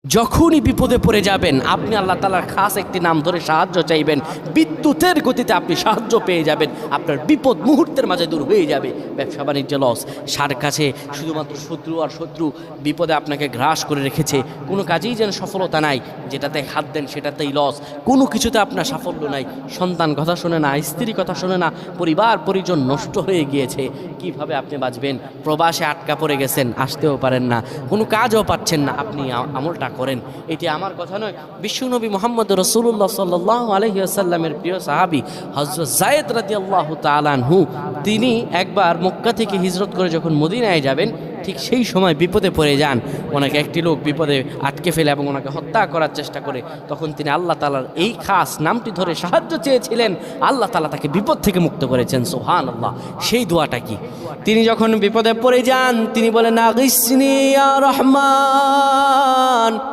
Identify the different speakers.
Speaker 1: যখনই বিপদে পড়ে যাবেন আপনি আল্লাহ তাআলার খাস একটি নাম ধরে সাহায্য চাইবেন, বিদ্যুতের গতিতে আপনি সাহায্য পেয়ে যাবেন, আপনার বিপদ মুহূর্তের মাঝে দূর হয়ে যাবে। ব্যবসা বাণিজ্য লস, সার কাছে শুধুমাত্র শত্রু আর শত্রু, বিপদে আপনাকে গ্রাস করে রেখেছে, কোনো কাজেই যেন সফলতা নাই, যেটাতে হাত দেন সেটাতেই লস, কোনো কিছুতে আপনার সাফল্য নাই, সন্তান কথা শোনে না, স্ত্রী কথা শোনে না, পরিবার পরিজন নষ্ট হয়ে গিয়েছে, কিভাবে আপনি বাঁচবেন? প্রবাসে আটকা পড়ে গেছেন, আসতেও পারেন না, কোনো কাজও পাচ্ছেন না, আপনি আমলটা করেন। এটি আমার কথা নয়, বিশ্বনবী মুহাম্মদ রাসূলুল্লাহ সাল্লাল্লাহু আলাইহি ওয়াসাল্লামের প্রিয় সাহাবী হযরত যায়েদ রাদিয়াল্লাহু তাআলা আনহু, তিনি একবার মক্কা থেকে হিজরত করে যখন মদিনায় যাবেন, ঠিক সেই সময় বিপদে পড়ে যান। ওনাকে একটি লোক বিপদে আটকে ফেলে এবং ওনাকে হত্যা করার চেষ্টা করে। তখন তিনি আল্লাহ তাআলার এই খাস নামটি ধরে সাহায্য চেয়েছিলেন, আল্লাহ তাআলা তাকে বিপদ থেকে মুক্ত করেছেন। সুবহানাল্লাহ। সেই দোয়াটা কি? তিনি যখন বিপদে পড়ে যান তিনি বলেন, আগিসনি ইয়া রহমান।